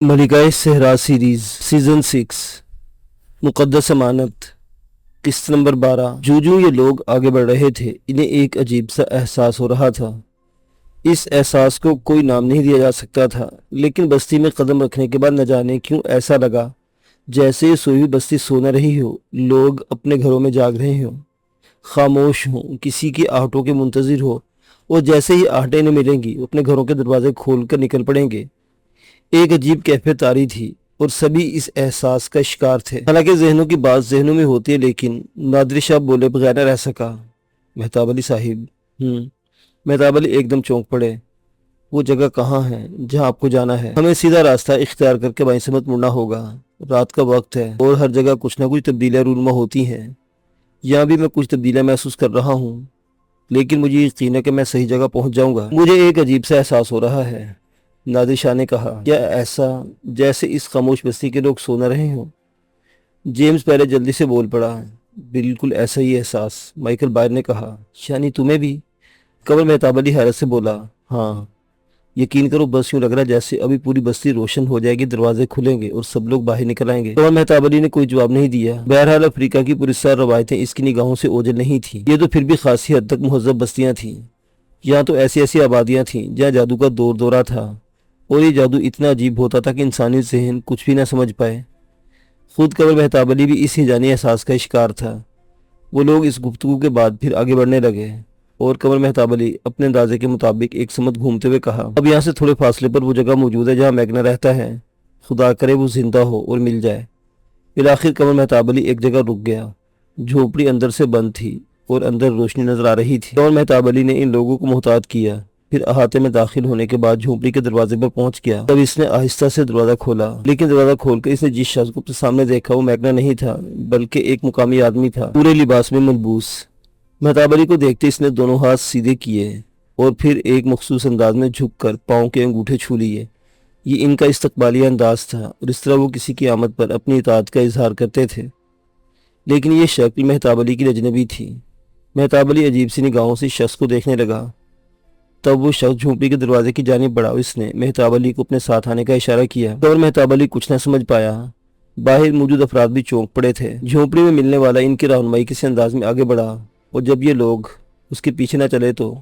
ملکہ صحرا series season 6 مقدس امانت قسط نمبر 12۔ جو یہ لوگ آگے بڑھ رہے تھے انہیں ایک عجیب سا احساس ہو رہا تھا۔ اس احساس کو کوئی نام نہیں دیا جا سکتا تھا، لیکن بستی میں قدم رکھنے کے بعد نہ جانے کیوں ایسا لگا جیسے یہ سوئی ہوئی بستی سو نہ رہی ہو، لوگ اپنے گھروں میں جاگ رہے ہوں، خاموش ہوں، کسی کی آہٹوں کے منتظر ہو، اور جیسے ہی آہٹیں انہیں ملیں گی وہ اپنے گھروں کے دروازے کھول کر نکل پڑیں گے۔ ایک عجیب کیفیت طاری تھی اور سبھی اس احساس کا شکار تھے۔ حالانکہ ذہنوں کی بات ذہنوں میں ہوتی ہے، لیکن نادر شاہ بولے بغیر نہ رہ سکا۔ مہتاب علی صاحب۔ مہتاب علی ایک دم چونک پڑے۔ وہ جگہ کہاں ہے جہاں آپ کو جانا ہے؟ ہمیں سیدھا راستہ اختیار کر کے بائیں سمت مڑنا ہوگا۔ رات کا وقت ہے اور ہر جگہ کچھ نہ کچھ تبدیلیاں رونما ہوتی ہیں۔ یہاں بھی میں کچھ تبدیلیاں محسوس کر رہا ہوں، لیکن مجھے یقین ہے کہ میں صحیح جگہ پہنچ جاؤں گا۔ مجھے ایک عجیب سا احساس ہو رہا ہے، نادر شاہ نے کہا۔ کیا ایسا جیسے اس خاموش بستی کے لوگ سو نہ رہے ہوں؟ جیمز پہلے جلدی سے بول پڑا۔ بالکل ایسا ہی احساس، مائیکل بائر نے کہا۔ یعنی تمہیں بھی؟ قمر مہتاب علی حیرت سے بولا۔ ہاں، یقین کرو بس یوں لگ رہا جیسے ابھی پوری بستی روشن ہو جائے گی، دروازے کھلیں گے اور سب لوگ باہر نکل آئیں گے۔ قمر مہتاب علی نے کوئی جواب نہیں دیا۔ بہرحال افریقہ کی پراسرار روایتیں اس کی نگاہوں سے اوجھل نہیں تھیں۔ یہ تو پھر بھی خاصی حد تک مہذب بستیاں تھیں۔ یہاں تو ایسی آبادیاں تھیں جہاں جادو کا دور دورہ تھا، اور یہ جادو اتنا عجیب ہوتا تھا کہ انسانی ذہن کچھ بھی نہ سمجھ پائے۔ خود قمر مہتاب علی بھی اس ہیجانی احساس کا شکار تھا۔ وہ لوگ اس گفتگو کے بعد پھر آگے بڑھنے لگے، اور قمر مہتاب علی اپنے اندازے کے مطابق ایک سمت گھومتے ہوئے کہا، اب یہاں سے تھوڑے فاصلے پر وہ جگہ موجود ہے جہاں میگنا رہتا ہے، خدا کرے وہ زندہ ہو اور مل جائے۔ بالآخر قمر مہتاب علی ایک جگہ رک گیا۔ جھوپڑی اندر سے بند تھی اور اندر روشنی نظر آ رہی تھی۔ قمر مہتاب علی نے ان لوگوں کو محتاط کیا، پھر احاطے میں داخل ہونے کے بعد جھونپڑی کے دروازے پر پہنچ گیا۔ تب اس نے آہستہ سے دروازہ کھولا، لیکن دروازہ کھول کر اس نے جس شخص کو اپنے سامنے دیکھا وہ میگنا نہیں تھا، بلکہ ایک مقامی آدمی تھا، پورے لباس میں ملبوس۔ مہتاب علی کو دیکھتے اس نے دونوں ہاتھ سیدھے کیے اور پھر ایک مخصوص انداز میں جھک کر پاؤں کے انگوٹھے چھو لیے۔ یہ ان کا استقبالیہ انداز تھا، اور اس طرح وہ کسی کی آمد پر اپنی اطاعت کا اظہار کرتے تھے۔ لیکن یہ شکل مہتاب علی کی اجنبی تھی۔ مہتاب علی عجیب سی نگاہوں سے شخص کو دیکھنے لگا۔ تب وہ شخص جھونپڑی کے دروازے کی جانب بڑھا اور اس نے مہتاب علی کو اپنے ساتھ آنے کا اشارہ کیا، اور مہتاب علی کچھ نہ سمجھ پایا۔ باہر موجود افراد بھی چونک پڑے تھے۔ جھونپڑی میں ملنے والا ان کی رہنمائی کسی انداز میں آگے بڑھا، اور جب یہ لوگ اس کے پیچھے نہ چلے تو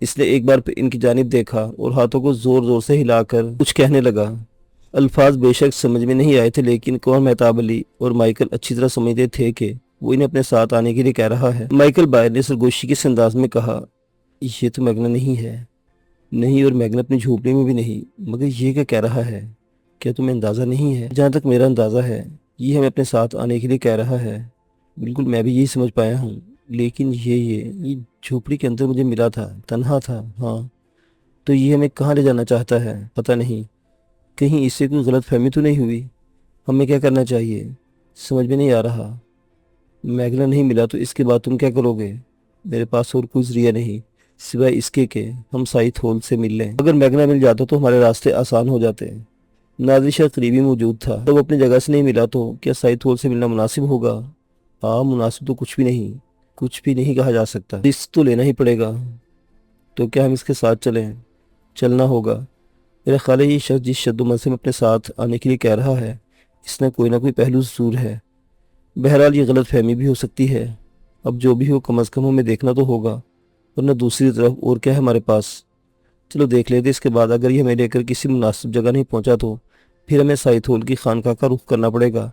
اس نے ایک بار پھر ان کی جانب دیکھا اور ہاتھوں کو زور زور سے ہلا کر کچھ کہنے لگا۔ الفاظ بے شک سمجھ میں نہیں آئے تھے، لیکن قمر مہتاب علی اور مائیکل اچھی طرح سمجھتے تھے کہ وہ انہیں اپنے ساتھ آنے کے لیے کہہ رہا ہے۔ مائیکل بائر نے سرگوشی کے انداز میں کہا، یہ تو میگنا نہیں ہے، نہیں، اور میگنا اپنی جھونپڑی میں بھی نہیں، مگر یہ کیا کہہ رہا ہے؟ کیا تمہیں اندازہ نہیں ہے؟ جہاں تک میرا اندازہ ہے یہ ہمیں اپنے ساتھ آنے کے لیے کہہ رہا ہے۔ بالکل میں بھی یہی سمجھ پایا ہوں، لیکن یہ جھونپڑی کے اندر مجھے ملا تھا، تنہا تھا۔ ہاں، تو یہ ہمیں کہاں لے جانا چاہتا ہے؟ پتہ نہیں، کہیں اس سے کوئی غلط فہمی تو نہیں ہوئی؟ ہمیں کیا کرنا چاہیے؟ سمجھ میں نہیں آ رہا۔ میگنا نہیں ملا تو اس کے بعد تم کیا کرو گے؟ میرے پاس اور کوئی ذریعہ نہیں سوائے اس کے کہ ہم سائت ہول سے مل لیں۔ اگر میگنا مل جاتا تو ہمارے راستے آسان ہو جاتے۔ نادر شاہ قریبی موجود تھا۔ جب وہ اپنی جگہ سے نہیں ملا تو کیا سائت ہول سے ملنا مناسب ہوگا؟ ہاں، مناسب تو کچھ بھی نہیں کہا جا سکتا۔ رسک تو لینا ہی پڑے گا۔ تو کیا ہم اس کے ساتھ چلیں؟ چلنا ہوگا۔ میرا خیال ہے یہ شخص جس شد و منصب میں اپنے ساتھ آنے کے لیے کہہ رہا ہے، اس میں کوئی نہ کوئی پہلو ضرور ہے۔ بہرحال یہ غلط فہمی بھی ہو سکتی ہے۔ اب جو بھی ہو کم از کم ہمیں دیکھنا تو ہوگا، ورنہ دوسری طرف اور کیا ہے ہمارے پاس؟ چلو دیکھ لیتے، اس کے بعد اگر یہ ہمیں لے کر کسی مناسب جگہ نہیں پہنچا تو پھر ہمیں سائت ہول کی خانقاہ کا رخ کرنا پڑے گا،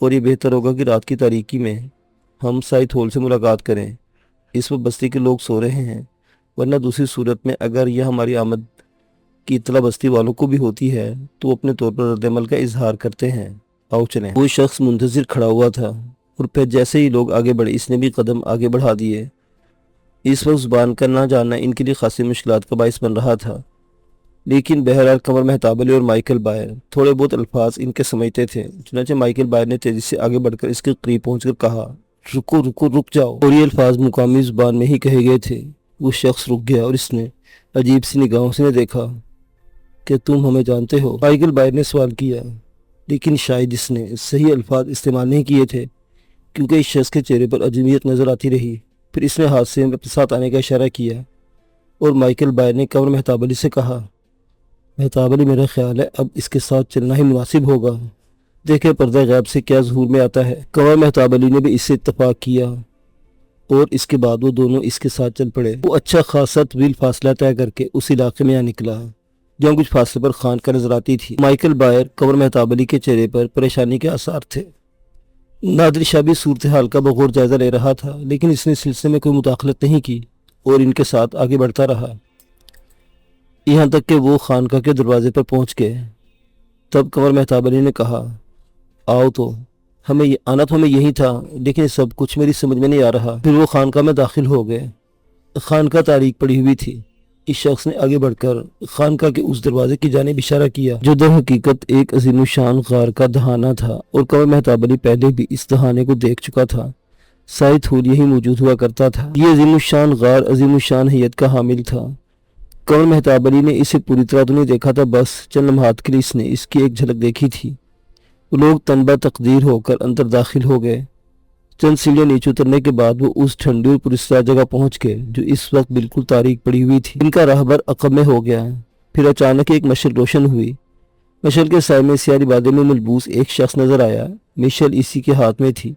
اور یہ بہتر ہوگا کہ رات کی تاریکی میں ہم سائت ہول سے ملاقات کریں۔ اس وقت بستی کے لوگ سو رہے ہیں، ورنہ دوسری صورت میں اگر یہ ہماری آمد کی اطلاع بستی والوں کو بھی ہوتی ہے تو اپنے طور پر رد عمل کا اظہار کرتے ہیں۔ آؤ چلیں۔ وہ شخص منتظر کھڑا ہوا تھا، اور پھر جیسے ہی لوگ آگے بڑھے اس نے بھی قدم آگے بڑھا دیے۔ اس وقت زبان کا نہ جاننا ان کے لیے خاصی مشکلات کا باعث بن رہا تھا، لیکن بہرحال قمر مہتاب علی اور مائیکل بائر تھوڑے بہت الفاظ ان کے سمجھتے تھے۔ چنانچہ مائیکل بائر نے تیزی سے آگے بڑھ کر اس کے قریب پہنچ کر کہا، رکو رکو، رک جاؤ، اور یہ الفاظ مقامی زبان میں ہی کہے گئے تھے۔ وہ شخص رک گیا اور اس نے عجیب سی نگاہوں سے دیکھا۔ کہ تم ہمیں جانتے ہو؟ مائیکل بائر نے سوال کیا، لیکن شاید اس نے صحیح الفاظ استعمال نہیں کیے تھے، کیونکہ اس شخص کے چہرے پر عجیبیت نظر آتی رہی۔ پھر اس نے ہاتھ سے اپنے ساتھ آنے کا اشارہ کیا، اور مائیکل بائر نے قمر مہتاب علی سے کہا، مہتاب علی، میرا خیال ہے اب اس کے ساتھ چلنا ہی مناسب ہوگا، دیکھے پردہ غیب سے کیا ظہور میں آتا ہے۔ کنور مہتاب علی نے بھی اس سے اتفاق کیا اور اس کے بعد وہ دونوں اس کے ساتھ چل پڑے۔ وہ اچھا خاصا طویل فاصلہ طے کر کے اس علاقے میں نکلا جہاں کچھ فاصلے پر خانقاہ نظر آتی تھی۔ مائیکل بائر کنور مہتاب علی کے چہرے پر پریشانی کے آثار تھے۔ نادر شاہ بھی صورتحال کا بغور جائزہ لے رہا تھا، لیکن اس نے سلسلے میں کوئی مداخلت نہیں کی اور ان کے ساتھ آگے بڑھتا رہا یہاں تک کہ وہ خانقاہ کے دروازے پر پہنچ گئے۔ تب کنور مہتاب علی نے کہا، آؤ تو آنا تو ہمیں یہی تھا، لیکن سب کچھ میری سمجھ میں نہیں آ رہا۔ پھر وہ خانقاہ میں داخل ہو گئے۔ خانقاہ تاریک پڑی ہوئی تھی۔ اس شخص نے آگے بڑھ کر خانقاہ کے اس دروازے کی جانب اشارہ کیا جو در حقیقت ایک عظیم الشان غار کا دہانہ تھا، اور کنور مہتاب علی پہلے بھی اس دہانے کو دیکھ چکا تھا۔ سائد ہول یہی موجود ہوا کرتا تھا۔ یہ عظیم الشان غار عظیم الشان حیت کا حامل تھا۔ کنور مہتاب علی نے اسے پوری طرح تو نہیں دیکھا تھا، بس چند لمحات کے لیے اس نے اس کی ایک جھلک دیکھی تھی۔ وہ لوگ تنبہ تقدیر ہو کر اندر داخل ہو گئے۔ چند سیڑھیاں نیچے اترنے کے بعد وہ اس ٹھنڈی اور پراسرار جگہ پہنچ گئے جو اس وقت بالکل تاریک پڑی ہوئی تھی۔ ان کا راہبر عقب میں ہو گیا۔ پھر اچانک ایک مشعل روشن ہوئی۔ مشعل کے سائے میں سیاہ لبادے میں ملبوس ایک شخص نظر آیا۔ مشعل اسی کے ہاتھ میں تھی۔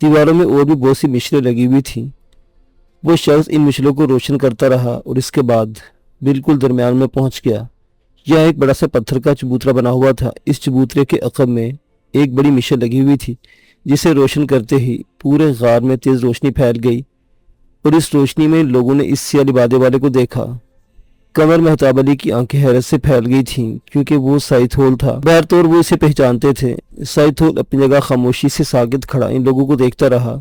دیواروں میں اور بھی بہت سی مشلیں لگی ہوئی تھیں۔ وہ شخص ان مشلوں کو روشن کرتا رہا اور اس کے بعد بالکل درمیان میں پہنچ گیا۔ یہاں ایک بڑا سا پتھر کا چبوترا بنا ہوا تھا۔ اس چبوترے کے عقب میں ایک بڑی مشعل لگی ہوئی تھی جسے روشن کرتے ہی پورے غار میں تیز روشنی پھیل گئی، اور اس روشنی میں لوگوں نے اس سیاہ لبادے والے کو دیکھا۔ کنور مہتاب علی کی آنکھیں حیرت سے پھیل گئی تھیں کیونکہ وہ سائد ہول تھا۔ بہر طور وہ اسے پہچانتے تھے۔ سائد ہول اپنی جگہ خاموشی سے ساکت کھڑا ان لوگوں کو دیکھتا رہا۔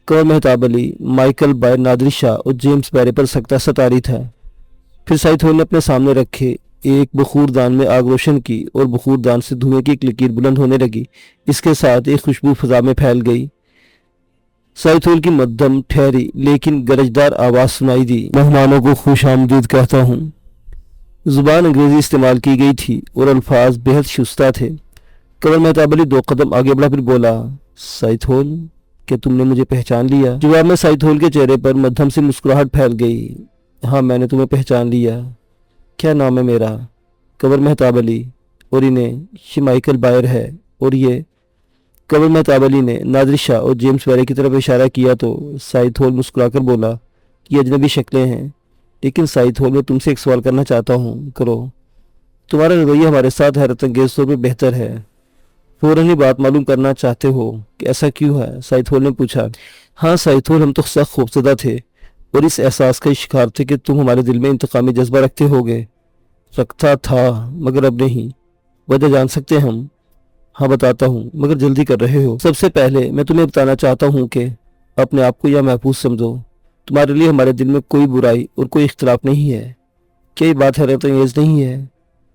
کنور مہتاب علی، مائیکل بائر، نادر شاہ اور جیمز بیرے پر سکتہ ستاری تھا۔ پھر سائد ہول نے اپنے سامنے رکھے ایک بخور دان میں آگ روشن کی اور بخور دان سے دھوئیں کی ایک لکیر بلند ہونے لگی۔ اس کے ساتھ ایک خوشبو فضا میں پھیل گئی۔ سائد ہول کی مدھم ٹھہری لیکن گرجدار آواز سنائی دی، مہمانوں کو خوش آمدید کہتا ہوں۔ زبان انگریزی استعمال کی گئی تھی اور الفاظ بے حد شستہ تھے۔ کنور مہتاب علی 2 قدم آگے بڑھا، پھر بولا، سائد ہول، کیا تم نے مجھے پہچان لیا؟ جواب میں سائد ہول کے چہرے پر مدھم سی مسکراہٹ پھیل گئی۔ ہاں، میں نے تمہیں پہچان لیا۔ کیا نام ہے میرا؟ کنور مہتاب علی۔ اور یہ مائیکل بائر ہے، اور یہ کنور مہتاب علی نے نادر شاہ اور جیمز بیرے کی طرف اشارہ کیا تو سائد ہول مسکرا کر بولا، یہ اجنبی شکلیں ہیں، لیکن سائد ہول، میں تم سے ایک سوال کرنا چاہتا ہوں، کرو۔ تمہارا رویہ ہمارے ساتھ حیرت انگیز طور پہ بہتر ہے۔ فوراً ہی بات معلوم کرنا چاہتے ہو کہ ایسا کیوں ہے؟ سائد ہول نے پوچھا۔ ہاں سائد ہول، ہم تو سخت خوفزدہ تھے اور اس احساس کا شکار تھے کہ تم ہمارے دل میں انتقامی جذبہ رکھتے ہوگے۔ رکھتا تھا مگر اب نہیں۔ وجہ جان سکتے ہم؟ ہاں بتاتا ہوں، مگر جلدی کر رہے ہو۔ سب سے پہلے میں تمہیں بتانا چاہتا ہوں کہ اپنے آپ کو یا محفوظ سمجھو۔ تمہارے لیے ہمارے دل میں کوئی برائی اور کوئی اختلاف نہیں ہے۔ کیا یہ بات حیرت انگیز نہیں ہے؟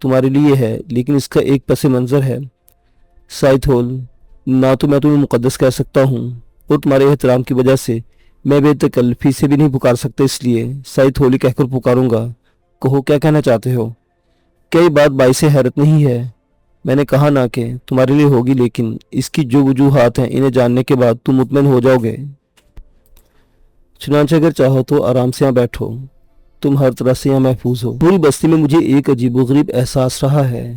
تمہارے لیے ہے، لیکن اس کا ایک پس منظر ہے۔ سائد ہول، نہ تو میں تمہیں مقدس کہہ سکتا ہوں اور تمہارے احترام کی وجہ سے میں بے تکلفی سے بھی نہیں پکار سکتا، اس لیے سائد ہول ہی کہہ کر پکاروں گا۔ کہو، کیا کہنا چاہتے ہو؟ کیا یہ بات باعث حیرت نہیں ہے؟ میں نے کہا نہ کہ تمہارے لیے ہوگی، لیکن اس کی جو وجوہات ہیں انہیں جاننے کے بعد تم مطمئن ہو جاؤ گے۔ چنانچہ اگر چاہو تو آرام سے یہاں بیٹھو، تم ہر طرح سے یہاں محفوظ ہو۔ پوری بستی میں مجھے ایک عجیب و غریب احساس رہا ہے۔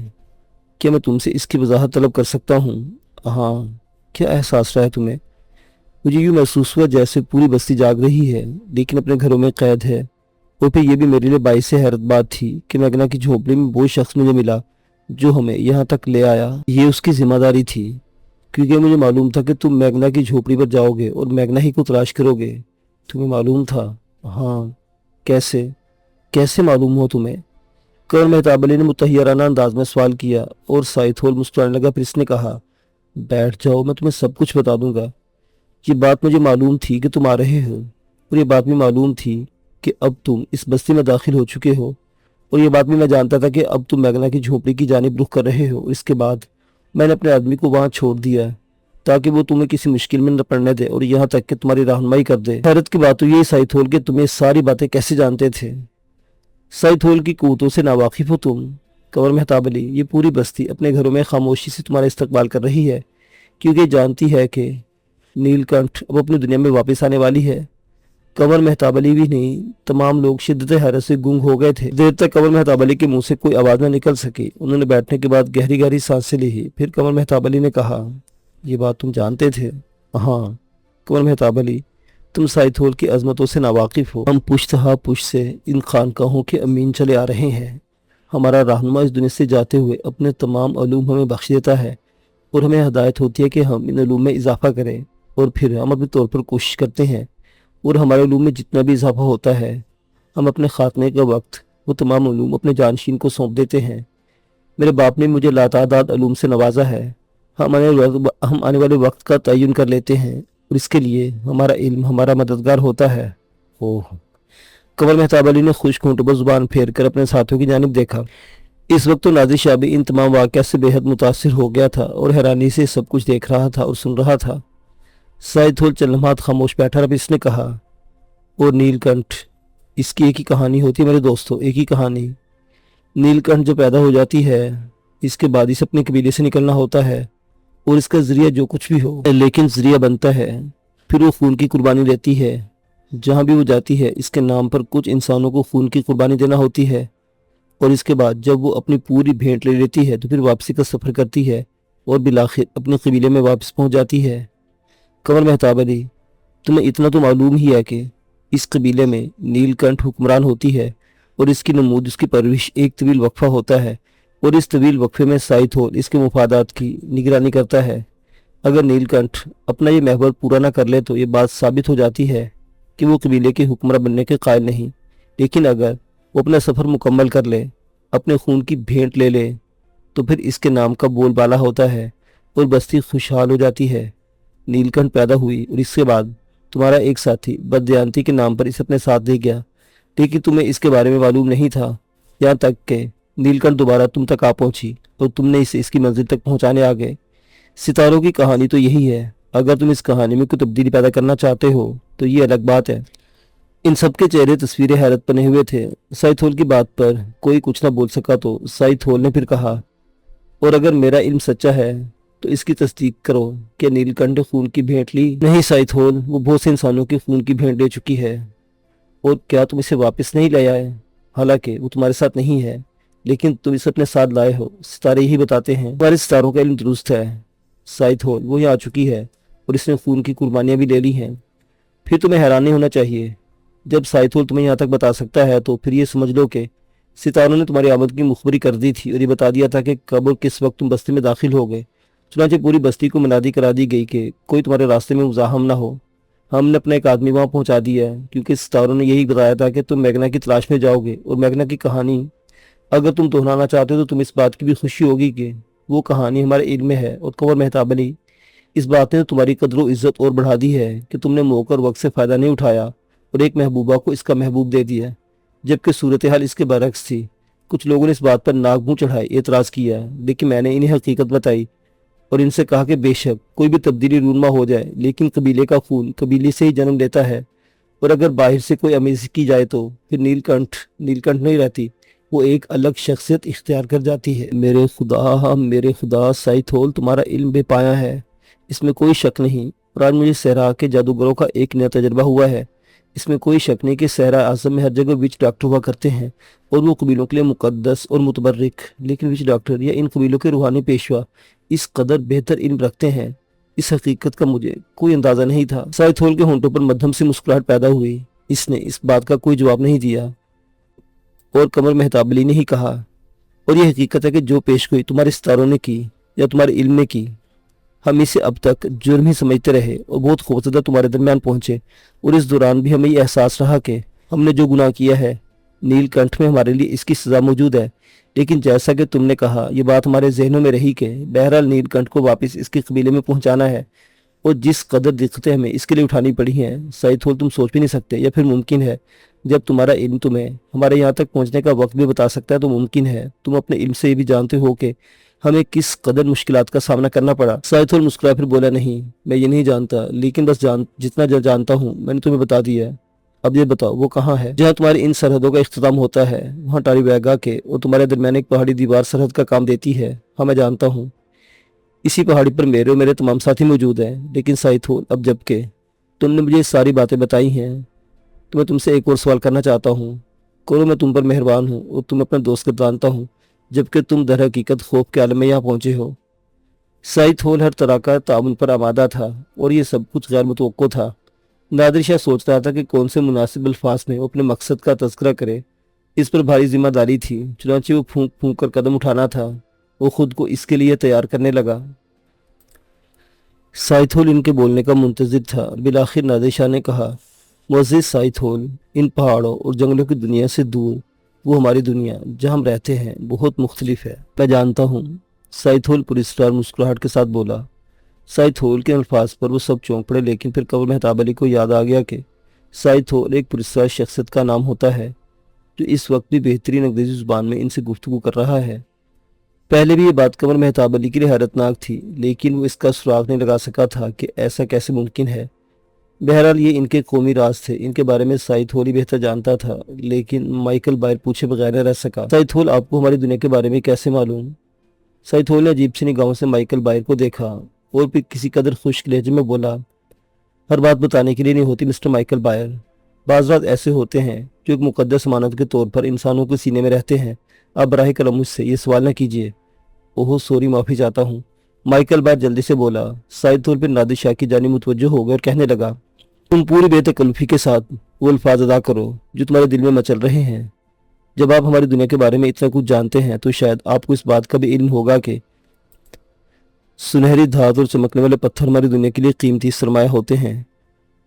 کیا میں تم سے اس کی وضاحت طلب کر سکتا ہوں؟ ہاں، کیا احساس رہا ہے تمہیں؟ مجھے یوں محسوس ہوا جیسے پوری بستی جاگ رہی ہے لیکن اپنے گھروں میں قید ہے، اور پھر یہ بھی میرے لیے باعث حیرت بات تھی کہ میگنا کی جھونپڑی میں وہ شخص مجھے ملا جو ہمیں یہاں تک لے آیا۔ یہ اس کی ذمہ داری تھی، کیونکہ مجھے معلوم تھا کہ تم میگنا کی جھونپڑی پر جاؤ گے اور میگنا ہی کو تلاش کرو گے۔ تمہیں معلوم تھا؟ ہاں۔ کیسے معلوم ہو تمہیں؟ کنور مہتاب علی نے متحیرانہ انداز میں سوال کیا اور سائد ہول مسکرانے لگا۔ پھر اس نے کہا، بیٹھ جاؤ، میں تمہیں سب کچھ بتا دوں گا۔ یہ بات مجھے معلوم تھی کہ تم آ رہے ہو، اور یہ بات بھی معلوم تھی کہ اب تم اس بستی میں داخل ہو چکے ہو، اور یہ بات بھی میں جانتا تھا کہ اب تم میگنا کی جھونپڑی کی جانب رخ کر رہے ہو۔ اس کے بعد میں نے اپنے آدمی کو وہاں چھوڑ دیا تاکہ وہ تمہیں کسی مشکل میں نہ پڑنے دے اور یہاں تک کہ تمہاری رہنمائی کر دے۔ حیرت کی بات تو یہ سائد ہول کہ تمہیں ساری باتیں کیسے جانتے تھے؟ سائد ہول کی قوتوں سے ناواقف ہو تم؟ کنور مہتاب علی، یہ پوری بستی اپنے گھروں میں خاموشی سے تمہارا استقبال کر رہی ہے کیونکہ جانتی ہے کہ نیل کنٹھ اب اپنی دنیا میں واپس آنے والی ہے۔ कंवर मेहताब अली भी नहीं, तमाम लोग शिद्दत हैरत से गूंग हो गए थे। देर तक कंवर मेहताब अली के मुंह से कोई आवाज न निकल सकी। उन्होंने बैठने के बाद गहरी गहरी सांसें ली। फिर कंवर मेहताब अली ने कहा, ये बात तुम जानते थे? हाँ। कंवर मेहताब अली, तुम साइद होल की अजमतों से नावाकिफ हो। हम पुश्तहा पुश्त से इन खानकाहों के अमीन चले आ रहे हैं। हमारा रहनुमा इस दुनिया से जाते हुए अपने तमाम अलूम हमें बख्श देता है और हमें हदायत होती है कि हम इन अलूम में इजाफा करें, और फिर हम अपने तौर पर कोशिश करते हैं और हमारे अलूम में जितना भी इजाफा होता है हम अपने खात्मे का वक्त वो तमाम अलूम अपने जानशीन को सौंप देते हैं। मेरे बाप ने मुझे लातादाद अलूम से नवाजा है। हम आने वाले वक्त का तयन कर लेते हैं और इसके लिए हमारा इल्म हमारा मददगार होता है। ओह। कंवर मेहताब अली ने खुश होंठों पर जुबान फेर कर अपने साथियों की जानिब देखा। इस वक्त तो नाज़िर शाह भी इन तमाम वाक़यात से बेहद मुतासिर हो गया था और हैरानी से सब कुछ देख रहा था और सुन रहा था। साइद होल चंद लम्हात खामोश बैठा रहा। इसने कहा, और नीलकंठ, इसकी एक ही कहानी होती है मेरे दोस्तों, एक ही कहानी। नीलकंठ जो पैदा हो जाती है इसके बाद इसे अपने कबीले से निकलना होता है और इसका जरिया जो कुछ भी हो, लेकिन जरिया बनता है। फिर वो खून की कुर्बानी देती है। जहाँ भी वो जाती है इसके नाम पर कुछ इंसानों को खून की कुर्बानी देना होती है और इसके बाद जब वो अपनी पूरी भेंट ले लेती है तो फिर वापसी का सफ़र करती है और बिलाखिर अपने कबीले में वापस पहुँच जाती है। कंवर मेहताब अली, तुम्हें इतना तो मालूम ही है कि इस कबीले में नीलकंठ हुक्मरान होती है और इसकी नमूद, इसकी परवरिश एक तवील वक्फा होता है और इस तवील वक्फे में साइद होल इसके मुफादात की निगरानी करता है। अगर नीलकंठ अपना ये महवर पूरा ना कर ले तो ये बात साबित हो जाती है कि वो कबीले के हुक्मरान बनने के कायल नहीं, लेकिन अगर वो अपना सफ़र मुकम्मल कर ले, अपने खून की भेंट ले ले, तो फिर इसके नाम का बोलबाला होता है और बस्ती खुशहाल हो जाती है। नीलकंठ पैदा हुई और इसके बाद तुम्हारा एक साथी बददयांती के नाम पर इसे अपने साथ दे गया, लेकिन तुम्हें इसके बारे में मालूम नहीं था, यहाँ तक कि नीलकंठ दोबारा तुम तक आ पहुंची और तुमने इसे इसकी मंजिल तक पहुंचाने आ गए। सितारों की कहानी तो यही है। अगर तुम इस कहानी में कोई तब्दीली पैदा करना चाहते हो तो ये अलग बात है। इन सब के चेहरे तस्वीरें हैरत बने हुए थे। साइद होल की बात पर कोई कुछ ना बोल सका तो साइद होल ने फिर कहा, और अगर मेरा इल्म सच्चा है तो इसकी तस्दीक करो कि नीलकंठ खून की भेंट ली? नहीं साइद होल, वो बहुत से इंसानों की खून की भेंट ले चुकी है। और क्या तुम इसे वापस नहीं ले आए? हालांकि वो तुम्हारे साथ नहीं है, लेकिन तुम इसे अपने साथ लाए हो। सितारे यही बताते हैं। तुम्हारे सितारों का इल्म दुरुस्त है साइद होल, वो यहाँ आ चुकी है और इसने खून की कुर्बानियाँ भी ले ली हैं। फिर तुम्हें हैरान नहीं होना चाहिए। जब साइद होल तुम्हें यहाँ तक बता सकता है तो फिर ये समझ लो कि सितारों ने तुम्हारी आमद की मुखबरी कर दी थी और ये बता दिया था कि कब और किस वक्त तुम बस्ती में दाखिल हो गए। चुनांचे पूरी बस्ती को मुनादी करा दी गई कि कोई तुम्हारे रास्ते में मुजाहम ना हो। हमने अपना एक आदमी वहाँ पहुँचा दिया है क्योंकि सितारों ने यही बताया था कि तुम मैगना की तलाश में जाओगे और मैगना की कहानी अगर तुम दोहराना चाहते हो तो तुम इस बात की भी खुशी होगी कि वो कहानी हमारे इल्म में है। और कंवर मेहताब अली, इस बात ने तुम्हारी कदर व इज्जत और बढ़ा दी है कि तुमने मौका और वक्त से फ़ायदा नहीं उठाया और एक महबूबा को इसका महबूब दे दिया, जबकि सूरत हाल इसके बरक्स थी। कुछ लोगों ने इस बात पर नाक मुँह चढ़ाए, एतराज़ किया, लेकिन मैंने इन्हें हकीकत बताई और इनसे कहा कि बेशक कोई भी तब्दीली रूनमा हो जाए, लेकिन कबीले का खून कबीले से ही जन्म लेता है और अगर बाहर से कोई अमीज़ी की जाए तो फिर नीलकंठ नहीं रहती, वो एक अलग शख्सियत इख्तियार कर जाती है। मेरे खुदा, साइद होल तुम्हारा इल्म बेपाया है, इसमें कोई शक नहीं। और आज मुझे सहरा के जादूगरों का एक नया तजर्बा हुआ है। इसमें कोई शक नहीं कि सहरा आज़म में हर जगह विच डॉक्टर हुआ करते हैं और वो कबीलों के लिए मुकद्दस और मुतबर्रिक, लेकिन विच डॉक्टर या इन कबीलों के रूहानी पेशवा इस कदर बेहतर इल्म रखते हैं, इस हकीकत का मुझे कोई अंदाज़ा नहीं था। साइद होल के होंठों पर मध्यम से मुस्कुराहट पैदा हुई। इसने इस बात का कोई जवाब नहीं दिया और कंवर मेहताब अली ने ही कहा, और ये हकीकत है कि जो पेशगोई तुम्हारे सितारों ने की या तुम्हारे इल्म ने की, हम इसे अब तक जुर्म ही समझते रहे और बहुत खौफजदा तुम्हारे दरमियान पहुँचे। और इस दौरान भी हमें ये एहसास रहा कि हमने जो गुनाह किया है नीलकंठ में हमारे लिए इसकी सज़ा मौजूद है। लेकिन जैसा कि तुमने कहा, ये बात हमारे जहनों में रही कि बहरहाल नीलकंठ को वापस इसके कबीले में पहुँचाना है और जिस कदर दिक्कतें हमें इसके लिए उठानी पड़ी हैं साइद होल तुम सोच भी नहीं सकते। या फिर मुमकिन है जब तुम्हारा इल्म तुम्हें हमारे यहाँ तक पहुँचने का वक्त भी बता सकता है तो मुमकिन है तुम अपने इल्म से ये भी जानते हो कि हमें किस कदर मुश्किलात का सामना करना पड़ा। साइद होल मुस्कुराया, फिर बोला, नहीं मैं ये नहीं जानता, लेकिन बस जितना जानता हूँ मैंने तुम्हें बता दिया है। अब ये बताओ वो कहाँ है जहाँ तुम्हारी इन सरहदों का इख्तिताम होता है? वहाँ टारी बैगा के और तुम्हारे दरमियान एक पहाड़ी दीवार सरहद का काम देती है। हाँ मैं जानता हूँ, इसी पहाड़ी पर मेरे और मेरे तमाम साथी मौजूद हैं। लेकिन साइद होल, अब जबकि तुमने मुझे सारी बातें बताई हैं तो मैं तुमसे एक और सवाल करना चाहता हूँ। करो, मैं तुम पर मेहरबान हूँ और तुम अपना दोस्त जानता हूँ, जबकि तुम दर हकीकत खौफ के आलम में यहाँ पहुंचे हो। साइद होल हर तरह का ताउन पर आमादा था और ये सब कुछ गैर मुतवक्को था। नादिर शाह सोच रहा था कि कौन से मुनासिब अल्फाज में वो अपने मकसद का तज़किरा करे। इस पर भारी जिम्मेदारी थी, चुनांचे वो फूंक फूंक कर कदम उठाना था। वो खुद को इसके लिए तैयार करने लगा। साइद होल इनके बोलने का मुंतज़िर था। बिलाखिर नादिर शाह ने कहा, मुअज़्ज़िज़ साइद होल, इन पहाड़ों और जंगलों की दुनिया से दूर वो हमारी दुनिया जहाँ हम रहते हैं बहुत मुख्तलिफ है। मैं जानता हूँ, साइद होल पुरस्कार मुस्कुराहट के साथ बोला। साइद होल के अल्फाज पर वो सब चौंक पड़े, लेकिन फिर कबल मेहताब अली को याद आ गया कि साइद होल एक पुरस्कार शख्सियत का नाम होता है जो इस वक्त भी बेहतरीन अंग्रेजी ज़ुबान में इनसे गुफ्तगू कर रहा है। पहले भी ये बात कमर मेहताब अली के लिए हैरतनाक थी, लेकिन वो इसका सुराग नहीं लगा सका था कि ऐसा कैसे मुमकिन है। बहरहाल ये इनके कौमी राज थे, इनके बारे में साइद होल ही बेहतर जानता था, लेकिन माइकल बायर पूछे बगैर न रह सका। साइद होल, आपको हमारी दुनिया के बारे में कैसे मालूम? साइद होल ने अजीब सी निगाहों से माइकल बायर को देखा और फिर किसी कदर खुश्क लहजे में बोला, हर बात बताने के लिए नहीं होती मिस्टर माइकल बायर। बाज़ रात ऐसे होते हैं जो एक मुकद्दस अमानत के तौर पर इंसानों के सीने में रहते हैं। आप बराह करम मुझसे ये सवाल न कीजिए। ओहो सॉरी, माफ़ी चाहता हूँ, माइकल बायर जल्दी से बोला। साइद होल फिर नादिर शाह की जानिब मुतवज्जो हो गए और कहने लगा, तुम पूरी बेतकल्लुफ़ी के साथ वो अल्फाज अदा करो जो तुम्हारे दिल में मचल रहे हैं। जब आप हमारी दुनिया के बारे में इतना कुछ जानते हैं तो शायद आपको इस बात का भी इल्म होगा कि सुनहरी धात और चमकने वाले पत्थर हमारी दुनिया के लिए कीमती सरमाया होते हैं।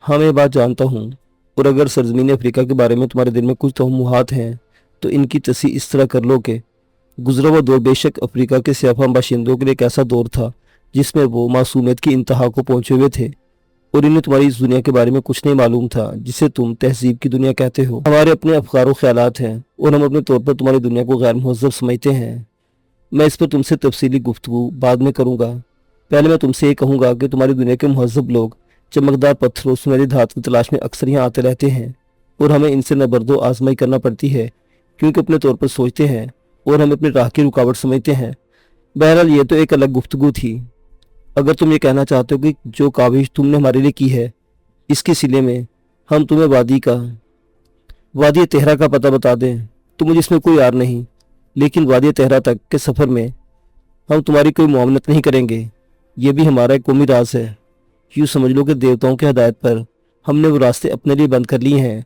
हाँ, मैं ये बात जानता हूँ, और अगर सरजमीन अफ्रीका के बारे में तुम्हारे दिल में कुछ तोहमुहात हैं तो इनकी तस्हीह इस तरह कर लो कि गुजरा हुआ दौर बेशक अफ्रीका के सियाफाम बाशिंदों के लिए एक ऐसा दौर था जिसमें वो मासूमियत की इंतहा को पहुंचे हुए थे, और इन्हें तुम्हारी इस दुनिया के बारे में कुछ नहीं मालूम था जिसे तुम तहजीब की दुनिया कहते हो। हमारे अपने अफकार ख्यालात हैं और हम अपने तौर पर तुम्हारी दुनिया को गैर मुहज़्ज़ब समझते हैं। मैं इस पर तुमसे तफसीली गुफ्तगू बाद में करूँगा। पहले मैं तुमसे ये कहूँगा कि तुम्हारी दुनिया के मुहज़्ज़ब लोग चमकदार पत्थरों सुनहरी धात की तलाश में अक्सर यहाँ आते रहते हैं, और हमें इनसे नबरदो आजमाई करना पड़ती है क्योंकि अपने तौर पर सोचते हैं और हम अपनी राह की रुकावट समझते हैं। बहरहाल ये तो एक अलग गुफ्तगू थी। अगर तुम ये कहना चाहते हो कि जो काविश तुमने हमारे लिए की है इसके सिले में हम तुम्हें वादी तेहरा का पता बता दें तो मुझे इसमें कोई यार नहीं, लेकिन वादी तेहरा तक के सफ़र में हम तुम्हारी कोई मुआवनत नहीं करेंगे। ये भी हमारा एक कौमी राज है। यूँ समझ लो कि देवताओं की हदायत पर हमने वो रास्ते अपने लिए बंद कर लिए हैं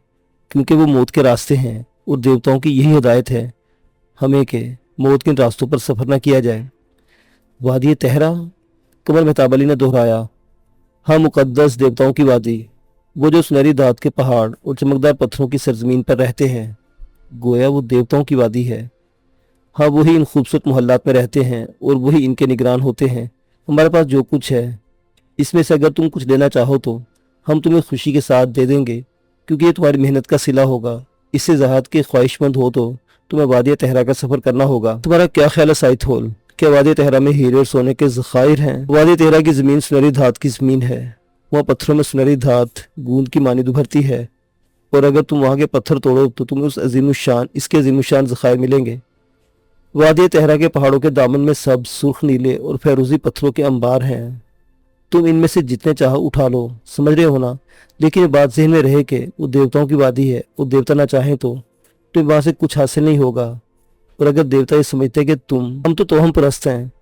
क्योंकि वो मौत के रास्ते हैं, और देवताओं की यही हदायत है हमें कि मौत के रास्तों पर सफ़र न किया जाए। वादी तेहरा, कमर मेहताब अली ने दोहराया। हाँ, मुकद्दस देवताओं की वादी, वो जो सुनहरी धात के पहाड़ और चमकदार पत्थरों की सरजमीन पर रहते हैं। गोया वो देवताओं की वादी है। हाँ, वही इन खूबसूरत मोहल्लात में रहते हैं और वही इनके निगरान होते हैं। हमारे पास जो कुछ है इसमें से अगर तुम कुछ लेना चाहो तो हम तुम्हें खुशी के साथ दे देंगे क्योंकि ये तुम्हारी मेहनत का सिला होगा। इससे ज़हात के ख्वाहिशमंद हो तो तुम्हें वादी तेहरा का सफ़र करना होगा। तुम्हारा क्या ख्याल है साइद होल? क्या वादी तेहरा में हीरे और सोने के ज़खायर हैं? वादी तेहरा की ज़मीन सुनहरी धात की ज़मीन है। वहाँ पत्थरों में सुनहरी धात गूंद की मानी उभरती है, और अगर तुम वहाँ के पत्थर तोड़ो तो तुम्हें इसके अजीमुशान ज़खायर मिलेंगे। वादी तेहरा के पहाड़ों के दामन में सब सुर्ख नीले और फेरोजी पत्थरों के अंबार हैं। तुम इनमें से जितने चाहो उठा लो, समझ रहे हो ना? लेकिन ये बात जहन में रहे कि वो देवताओं की वादी है, वो देवता ना चाहें तो वहाँ से कुछ हासिल नहीं होगा। और अगर देवता ये समझते हैं कि हम तो हम परस्त हैं,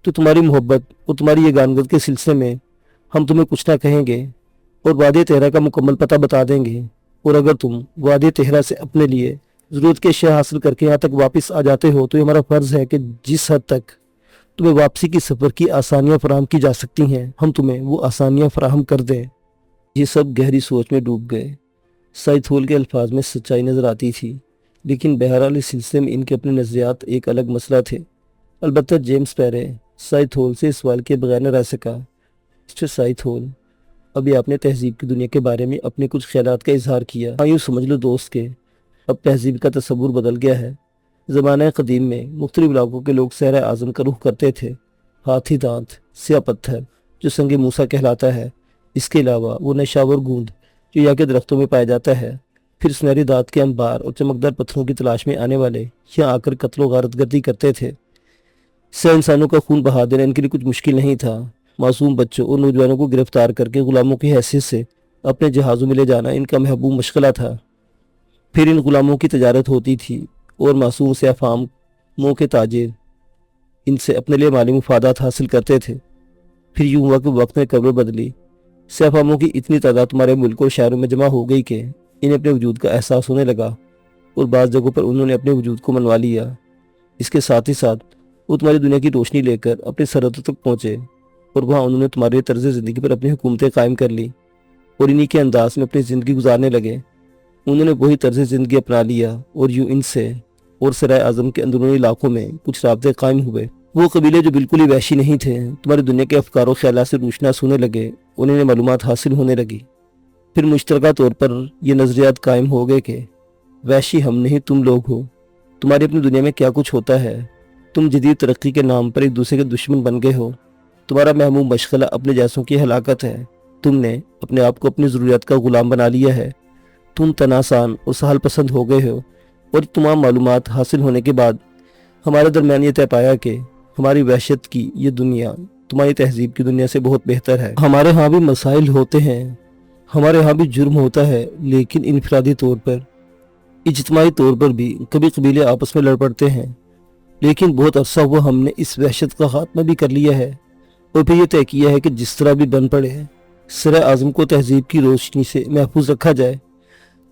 तो तुम्हारी मोहब्बत और तुम्हारी ये गानगत के सिलसिले में हम तुम्हें कुछ ना कहेंगे और वादी तेहरा का मुकम्मल पता बता देंगे। और अगर तुम वादी तेहरा से अपने लिए ज़रूरत के अशिया हासिल करके यहाँ तक वापस आ जाते हो तो ये हमारा फ़र्ज़ है कि जिस हद तक तुम्हें वापसी की सफ़र की आसानियाँ फराहम की जा सकती हैं हम तुम्हें वो आसानियाँ फराहम कर दें। ये सब गहरी सोच में डूब गए। साइद होल के अल्फाज में सच्चाई नज़र आती थी, लेकिन बहरहाल इस सिलसिले में इनके अपने नज़रियात एक अलग मसला थे। अलबत्ता जेम्स पैरे साइद होल से इस सवाल के बगैर न रह सका। मिस्टर साइद होल, अभी आपने तहजीब की दुनिया के बारे में अपने कुछ ख्यालात का इजहार किया। हाँ, यूँ समझ लो दोस्त के अब तहजीब का तस्वुर बदल गया है। ज़माना कदीम में मुख्तलिफ इलाकों के लोग सहरा आज़म का रुख करते थे। हाथी दांत, स्याह पत्थर जो संगे मूसा कहलाता है, इसके अलावा वो नशावर गूंद जो यहाँ के दरख्तों में पाया जाता है। फिर सुनहरी दांत के अंबार और चमकदार पत्थरों की तलाश में आने वाले यहाँ आकर कत्लो गारतगर्दी करते थे। सौ इंसानों का खून बहा देना इनके लिए कुछ मुश्किल नहीं था। मासूम बच्चों और नौजवानों को गिरफ्तार करके गुलामों की हैसियत से اپنے جہازوں میں لے جانا ان کا محبوب مشغلہ تھا۔ پھر ان غلاموں کی تجارت ہوتی تھی اور معصوم سے افہاموں کے تاجر ان سے اپنے لیے مالی مفادات حاصل کرتے تھے۔ پھر یوں ہوا کہ وقت نے قبر بدلی، سیافاموں کی اتنی تعداد تمہارے ملک اور شہروں میں جمع ہو گئی کہ انہیں اپنے وجود کا احساس ہونے لگا، اور بعض جگہوں پر انہوں نے اپنے وجود کو منوا لیا۔ اس کے ساتھ ہی ساتھ وہ تمہاری دنیا کی روشنی لے کر اپنی سرحدوں تک پہنچے، اور وہاں انہوں نے تمہارے طرز زندگی پر اپنی حکومتیں قائم کر لی اور انہی کے انداز میں اپنی زندگی گزارنے لگے۔ انہوں نے وہی طرز زندگی اپنا لیا، اور یوں ان سے اور سرائے اعظم کے اندرونی علاقوں میں کچھ رابطے قائم ہوئے۔ وہ قبیلے جو بالکل ہی وحشی نہیں تھے تمہاری دنیا کے افکار و خیالات سے روشناس ہونے لگے، اور انہیں معلومات حاصل ہونے لگی۔ پھر مشترکہ طور پر یہ نظریات قائم ہو گئے کہ وحشی ہم نہیں تم لوگ ہو، تمہاری اپنی دنیا میں کیا کچھ ہوتا ہے، تم جدید ترقی کے نام پر ایک دوسرے کے دشمن بن گئے ہو، تمہارا محموم مشغلہ اپنے جیسوں کی ہلاکت ہے، تم نے اپنے آپ کو اپنی ضروریات کا غلام بنا لیا ہے، تم تناسان اور سہل پسند ہو گئے ہو، اور تمام معلومات حاصل ہونے کے بعد ہمارے درمیان یہ طے پایا کہ ہماری وحشت کی یہ دنیا تمہاری تہذیب کی دنیا سے بہت بہتر ہے۔ ہمارے ہاں بھی مسائل ہوتے ہیں، ہمارے ہاں بھی جرم ہوتا ہے، لیکن انفرادی طور پر، اجتماعی طور پر بھی کبھی قبیلے آپس میں لڑ پڑتے ہیں، لیکن بہت عرصہ ہوا ہم نے اس وحشت کا خاتمہ بھی کر لیا ہے، اور پھر یہ طے کیا ہے کہ جس طرح بھی بن پڑے سرائے اعظم کو تہذیب کی روشنی سے محفوظ رکھا جائے،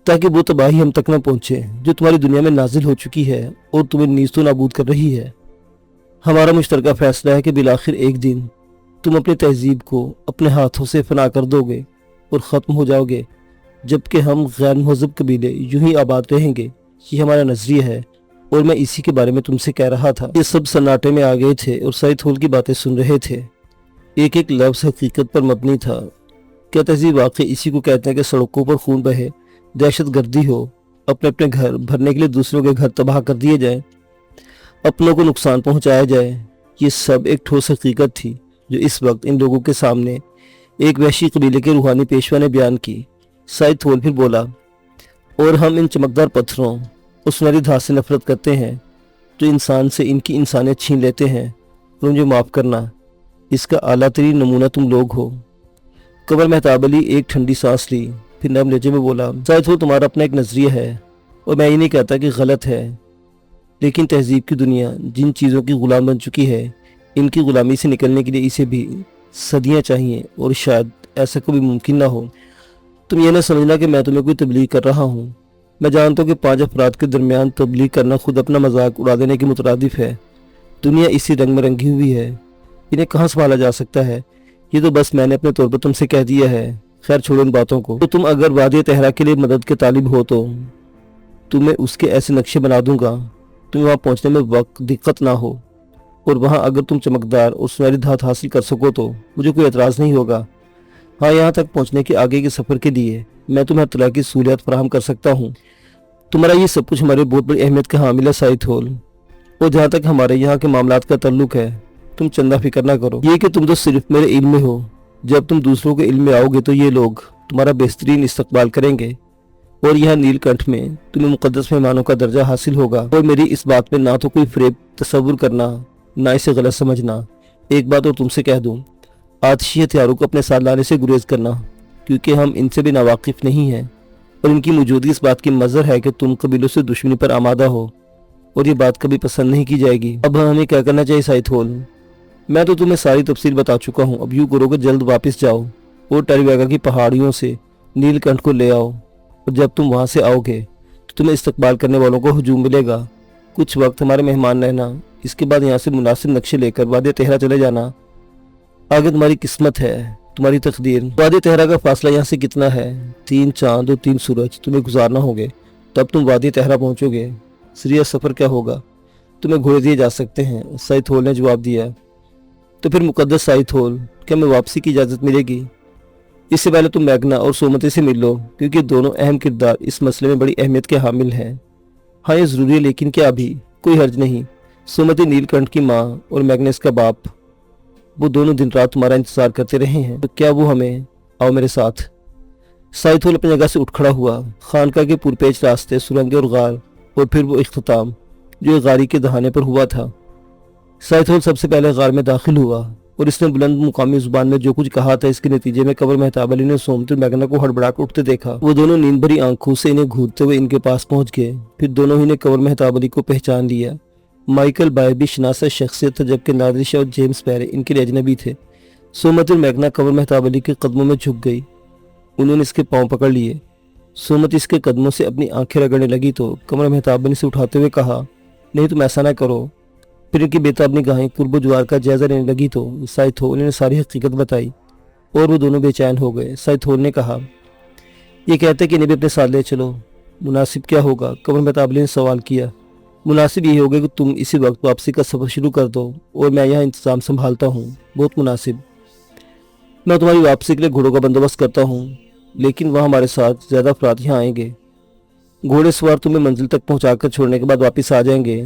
تاکہ وہ تباہی ہم تک نہ پہنچے جو تمہاری دنیا میں نازل ہو چکی ہے اور تمہیں نیست و نابود کر رہی ہے۔ ہمارا مشترکہ فیصلہ ہے کہ بالآخر ایک دن تم اپنی تہذیب کو اپنے ہاتھوں سے فنا کر دو گے اور ختم ہو جاؤ گے، جبکہ ہم غیر مہذب قبیلے یوں ہی آباد رہیں گے۔ یہ ہمارا نظریہ ہے، اور میں اسی کے بارے میں تم سے کہہ رہا تھا۔ یہ سب سناٹے میں آ گئے تھے اور سعید ہول کی باتیں سن رہے تھے۔ ایک ایک لفظ حقیقت پر مبنی تھا۔ کیا تہذیب واقعی اسی کو کہتے ہیں کہ سڑکوں پر خون بہے، دہشت گردی ہو، اپنے اپنے گھر بھرنے کے لیے دوسروں کے گھر تباہ کر دیے جائیں، اپنوں کو نقصان پہنچایا جائے؟ یہ سب ایک ٹھوس حقیقت تھی جو اس وقت ان لوگوں کے سامنے ایک وحشی قبیلے کے روحانی پیشوا نے بیان کی۔ سعید تھول پھر بولا، اور ہم ان چمکدار پتھروں اور سنہری دھات سے نفرت کرتے ہیں جو انسان سے ان کی انسانیت چھین لیتے ہیں، اور مجھے معاف کرنا، اس کا اعلیٰ ترین نمونہ تم لوگ ہو۔ قمر مہتاب علی ایک ٹھنڈی سانس لی، پھر نرم لہجے میں بولا، سعید تھول تمہارا اپنا ایک نظریہ ہے، اور میں یہ نہیں کہتا کہ غلط ہے، لیکن تہذیب کی دنیا جن چیزوں کی غلام بن چکی ہے، ان کی غلامی سے نکلنے کے لیے اسے بھی صدیاں چاہیے، اور شاید ایسا کبھی ممکن نہ ہو۔ تم یہ نہ سمجھنا کہ میں تمہیں کوئی تبلیغ کر رہا ہوں، میں جانتا ہوں کہ 5 افراد کے درمیان تبلیغ کرنا خود اپنا مذاق اڑا دینے کے مترادف ہے۔ دنیا اسی رنگ میں رنگی ہوئی ہے، انہیں کہاں سنبھالا جا سکتا ہے؟ یہ تو بس میں نے اپنے طور پر تم سے کہہ دیا ہے۔ خیر چھوڑو ان باتوں کو۔ تو تم اگر وادی تہرا کے لیے مدد کے طالب ہو تو تمہیں اس کے ایسے نقشے بنا دوں گا تمہیں وہاں پہنچنے میں وقت دقت نہ ہو، اور وہاں اگر تم چمکدار اور سنہری دھات حاصل کر سکو تو مجھے کوئی اعتراض نہیں ہوگا۔ ہاں، یہاں تک پہنچنے کے آگے کے سفر کے لیے میں تمہیں ہر طرح کی سہولیات فراہم کر سکتا ہوں۔ تمہارا یہ سب کچھ ہمارے بہت بڑی اہمیت کا حامل ہے سعید ہول، اور جہاں تک ہمارے یہاں کے معاملات کا تعلق ہے تم چندہ فکر نہ کرو۔ یہ کہ تم تو صرف میرے علم میں ہو، جب تم دوسروں کے علم میں آؤ گے تو یہ لوگ تمہارا بہترین استقبال کریں گے، اور یہاں نیل کنٹھ میں تمہیں مقدس مہمانوں کا درجہ حاصل ہوگا۔ اور میری اس بات میں نہ تو کوئی فریب تصور کرنا، نہ اسے غلط سمجھنا۔ ایک بات اور تم سے کہہ دوں، آتشی ہتھیاروں کو اپنے ساتھ لانے سے گریز کرنا، کیونکہ ہم ان سے بھی ناواقف نہیں ہیں، اور ان کی موجودگی اس بات کی مظہر ہے کہ تم قبیلوں سے دشمنی پر آمادہ ہو، اور یہ بات کبھی پسند نہیں کی جائے گی۔ اب ہمیں کیا کرنا چاہیے سعید ہول؟ میں تو تمہیں ساری تفصیل بتا چکا ہوں، اب یوں کرو کہ جلد واپس جاؤ اور ٹیریویگا کی پہاڑیوں سے نیل کنٹھ کو لے آؤ، اور جب تم وہاں سے آؤ گے تو تمہیں استقبال کرنے والوں کو ہجوم ملے گا۔ کچھ وقت ہمارے مہمان رہنا، اس کے بعد یہاں سے مناسب نقشے لے کر وادی تہرا چلے جانا۔ آگے تمہاری قسمت ہے، تمہاری تقدیر۔ وادی تہرا کا فاصلہ یہاں سے کتنا ہے؟ 3 چاند اور 3 سورج تمہیں گزارنا ہوگے، تب تم وادی تہرا پہنچو گے۔ سریع سفر کیا ہوگا؟ تمہیں گھوڑے دیے جا سکتے ہیں، سعید ہول نے جواب دیا۔ تو پھر مقدس سعید ہول، کیا میں واپسی کی اجازت ملے گی؟ اس سے پہلے تم میگنا اور سومتی سے مل لو، کیونکہ دونوں اہم کردار اس مسئلے میں بڑی اہمیت کے حامل ہیں۔ ہاں یہ ضروری ہے، لیکن کیا ابھی؟ کوئی حرج نہیں۔ سومتی نیل کنٹھ کی ماں اور میگنا اس کا باپ، وہ دونوں دن رات تمہارا انتظار کرتے رہے ہیں، تو کیا وہ ہمیں آؤ میرے ساتھ۔ سعید ہول اپنی جگہ سے اٹھ کھڑا ہوا۔ خانقاہ کے پرپیچ راستے، سرنگیں اور غار، اور پھر وہ اختتام جو ایک غاری کے دہانے پر ہوا تھا۔ سعید ہول سب سے پہلے غار میں داخل ہوا۔ और इसने बुलंद मुकामी जुबान में जो कुछ कहा था, इसके नतीजे में कमर मेहताब अली ने सोमत और मैगना को हड़बड़ाहट उठते देखा। वो दोनों नींद भरी आंखों से इन्हें घूरते हुए इनके पास पहुंच गए। फिर दोनों ही ने कमर मेहताब अली को पहचान लिया। माइकल बायर भी शनासा शख्सियत था, जबकि नादिर शाह और जेम्स पैरे इनके लिए अजनबी थे। सोमत और मैगना कमर मेहताब अली के कदमों में झुक गई। उन्होंने इसके पांव पकड़ लिए। सोमत इसके कदमों से अपनी आंखें रगड़ने लगी तो कमर मेहताब अली से उठाते हुए कहा, नहीं तुम ऐसा ना करो। फिर इनकी बेताब निगाहें कुर्ब जुवार का जायजा लेने लगी तो साइद होल ने सारी हकीकत बताई और वो दोनों बेचैन हो गए। साइद होल ने कहा, ये कहते कि इन्हें भी अपने साथ ले चलो, मुनासिब क्या होगा? कमर मेहताब अली ने सवाल किया। मुनासिब ये होगा कि तुम इसी वक्त वापसी का सफ़र शुरू कर दो और मैं यहाँ इंतज़ाम संभालता हूँ। बहुत मुनासिब। मैं तुम्हारी वापसी के लिए घोड़ों का बंदोबस्त करता हूँ, लेकिन वहाँ हमारे साथ ज़्यादा अफराद यहाँ आएंगे। घोड़े सवार तुम्हें मंजिल तक पहुँचाकर छोड़ने के बाद वापस आ जाएंगे,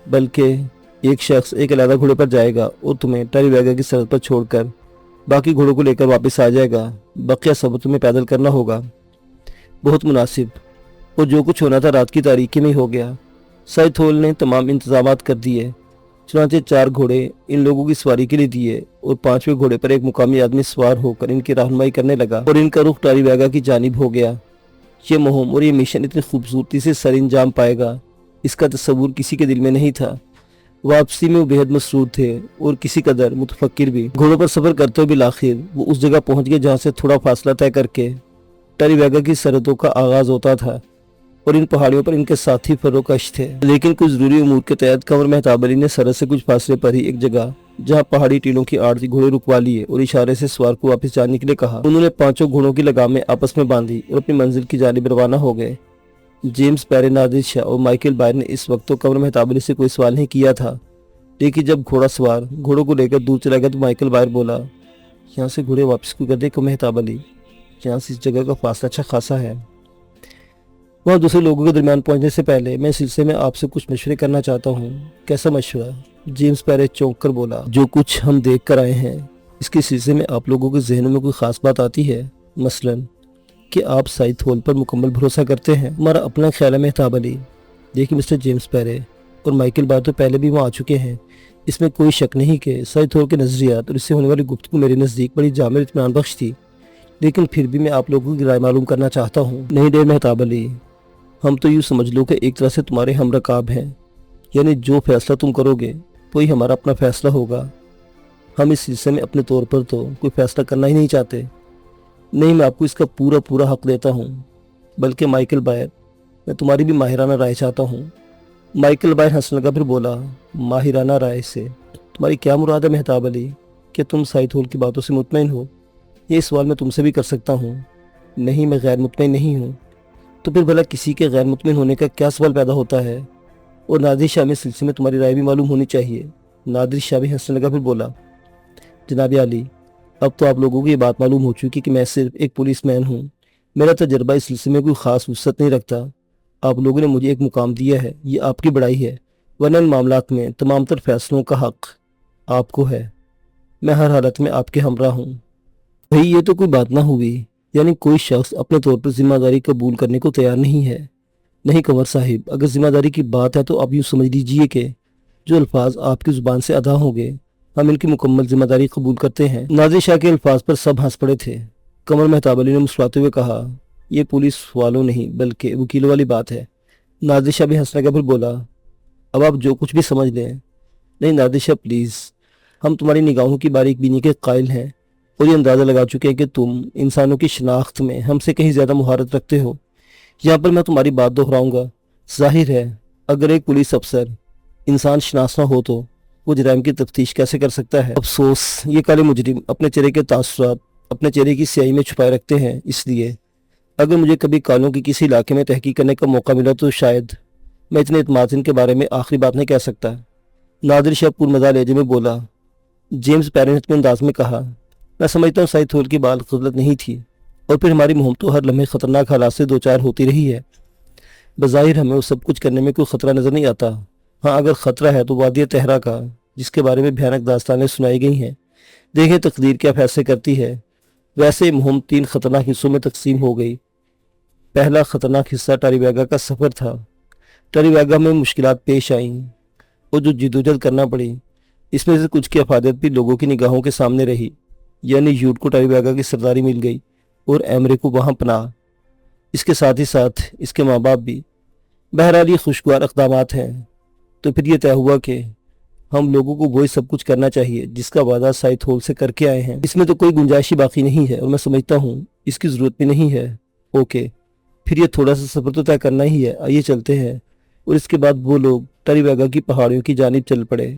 बल्कि एक शख्स एक अलग घोड़े पर जाएगा और तुम्हें टरीवेगा की सरहद पर छोड़कर बाकी घोड़ों को लेकर वापस आ जाएगा। बकिया सफ़र तुम्हें पैदल करना होगा। बहुत मुनासिब। और जो कुछ होना था रात की तारीकी में ही हो गया। साइद होल ने तमाम इंतजामात कर दिए। चुनांचे 4 घोड़े इन लोगों की सवारी के लिए दिए और 5वें घोड़े पर एक मुकामी आदमी सवार होकर इनकी रहनुमाई करने लगा और इनका रुख टरीवेगा की जानिब हो गया। ये मुहिम और ये मिशन इतनी खूबसूरती से सर अंजाम पाएगा, इसका तस्वुर किसी के दिल में नहीं था। वापसी में वो बेहद मसरूर थे और किसी कदर मुतफक्किर भी। घोड़ों पर सफ़र करते हुए बिलाखिर वो उस जगह पहुंच गए जहाँ से थोड़ा फासला तय करके टरीवेगा की सरहदों का आगाज होता था और इन पहाड़ियों पर इनके साथी फरोकश थे। लेकिन कुछ ज़रूरी उमूर के तहत कमर मेहताब अली ने सरहद से कुछ फासले पर ही एक जगह जहाँ पहाड़ी टीलों की आड़ थी घोड़े रुकवा लिए और इशारे से सवार को वापस जाने के लिए कहा। उन्होंने 5 घोड़ों की लगामें आपस में बांधी और अपनी मंजिल की जानिब रवाना हो गए। जेम्स पैरे, नादिर शाह और माइकल बायर ने इस वक्त तो कमर मेहताब अली से कोई सवाल नहीं किया था, लेकिन जब घोड़ा सवार घोड़ों को लेकर दूर चला गया तो माइकल बायर बोला, यहाँ से घोड़े वापस क्यों कर दे कमर मेहताब अली? यहाँ से इस जगह का फासला अच्छा खासा है। वहाँ दूसरे लोगों के दरमियान पहुँचने से पहले मैं इस सिलसिले में आपसे कुछ मशवरे करना चाहता हूँ। कैसा मशवरा? जेम्स पैरे चौंक कर बोला। जो कुछ हम देख कर आए हैं इसके सिलसिले में आप लोगों के जहनों में कोई ख़ास बात आती है? मसलन कि आप साइद होल पर मुकम्मल भरोसा करते हैं? हमारा अपना ख्याल है मेहताब अली। देखिए मिस्टर जेम्स पैरे और माइकल बायर तो पहले भी वहाँ आ चुके हैं, इसमें कोई शक नहीं कि साइद होल के नज़रियात और इससे होने वाली गुफ्तगू मेरे नज़दीक बड़ी जामिल इत्मीनान बख्श थी, लेकिन फिर भी मैं आप लोगों की राय मालूम करना चाहता हूँ। नहीं डे मेहताब अली, हम तो यूँ समझ लो कि एक तरह से तुम्हारे हम रकाब हैं, यानी जो फैसला तुम करोगे वही हमारा अपना फैसला होगा। हम इस सिलसिले में अपने तौर पर तो कोई फैसला करना ही नहीं चाहते। नहीं, मैं आपको इसका पूरा पूरा हक देता हूँ। बल्कि माइकल बायर, मैं तुम्हारी भी माहिराना राय चाहता हूँ। माइकल बायर हंसने लगा, फिर बोला, माहिराना राय से तुम्हारी क्या मुराद है मेहताब अली? क्या तुम साइद होल की बातों से मुतमईन हो? ये सवाल मैं तुमसे भी कर सकता हूँ। नहीं, मैं गैर मुतमईन नहीं हूँ। तो फिर भला किसी के गैर मुतमईन होने का क्या सवाल पैदा होता है? और नादिर शाह में सिलसिले में तुम्हारी राय भी मालूम होनी चाहिए। नादिर शाह भी हंसने लगा, फिर बोला, जनाब आली, अब तो आप लोगों को ये बात मालूम हो चुकी कि मैं सिर्फ एक पुलिसमैन हूँ। मेरा तजर्बा इस सिलसिले में कोई ख़ास वसअत नहीं रखता। आप लोगों ने मुझे एक मुकाम दिया है, ये आपकी बड़ाई है, वरना इन मामलात में तमाम तर फैसलों का हक आपको है। मैं हर हालत में आपके हमरा हूँ। भाई ये तो कोई बात ना हुई, यानी कोई शख्स अपने तौर पर जिम्मेदारी कबूल करने को तैयार नहीं है। नहीं कंवर साहिब, अगर जिम्मेदारी की बात है तो आप यूँ समझ लीजिए कि जो अल्फाज आपकी ज़ुबान से अदा होंगे हम इनकी मुकम्मल जिम्मेदारी कबूल करते हैं। नादिर शाह के अल्फाज पर सब हंस पड़े थे। कमर मेहताब अली ने मुस्कुराते हुए कहा, यह पुलिस वालों नहीं बल्कि वकीलों वाली बात है। नादिर शाह भी हंसने लगा, फिर बोला, अब आप जो कुछ भी समझ लें। नहीं नादिर शाह प्लीज़, हम तुम्हारी निगाहों की बारीक बीनी के कायल हैं और ये अंदाज़ा लगा चुके हैं कि तुम इंसानों की शनाख्त में हमसे कहीं ज़्यादा महारत रखते हो। यहाँ पर मैं तुम्हारी बात दोहराऊंगा। जाहिर है अगर एक पुलिस अफसर इंसान शनास ना हो तो वो जराइम की तफ्तीश कैसे कर सकता है? अफसोस ये काले मुजरिम अपने चेहरे के तासुरात अपने चेहरे की स्याही में छुपाए रखते हैं। इसलिए अगर मुझे कभी कालों की किसी इलाके में तहकीक करने का मौका मिला तो शायद मैं इतने इत्मीनान के बारे में आखिरी बात नहीं कह सकता। नादिर शाह पुरमज़ाक लहजे में बोला। जेम्स पैरे ने अंदाज में कहा, मैं समझता हूँ साइद होल की बात गलत नहीं थी और फिर हमारी मुहिम तो हर लम्हे ख़तरनाक हालात से दो चार होती रही है। बज़ाहिर हमें वो सब कुछ करने में कोई ख़तरा नज़र नहीं आता। हाँ, अगर ख़तरा है तो वादी तहरा का, जिसके बारे में भयानक दास्तानें सुनाई गई हैं। देखें तकदीर क्या फैसले करती है। वैसे मुहिम 3 ख़तरनाक हिस्सों में तकसीम हो गई। पहला ख़तरनाक हिस्सा टरीवेगा का सफ़र था। टरीवेगा में मुश्किलात पेश आईं और जो जिदोजहद करना पड़ी इसमें से कुछ की अफादत भी लोगों की निगाहों के सामने रही, यानी यूट को टारीबेगा की सरदारी मिल गई और एमरे को वहाँ पनाह। इसके साथ ही साथ इसके माँ बाप भी। बहरहाल ये खुशगवार इक़दामात हैं। तो फिर ये तय हुआ कि हम लोगों को वही सब कुछ करना चाहिए जिसका वादा साइथ होल से करके आए हैं। इसमें तो कोई गुंजाइश ही बाकी नहीं है और मैं समझता हूँ इसकी ज़रूरत भी नहीं है। ओके, फिर ये थोड़ा सा सफ़र तो तय करना ही है, आइए चलते हैं। और इसके बाद वो लोग टारीबेगा की पहाड़ियों की जानिब चल पड़े।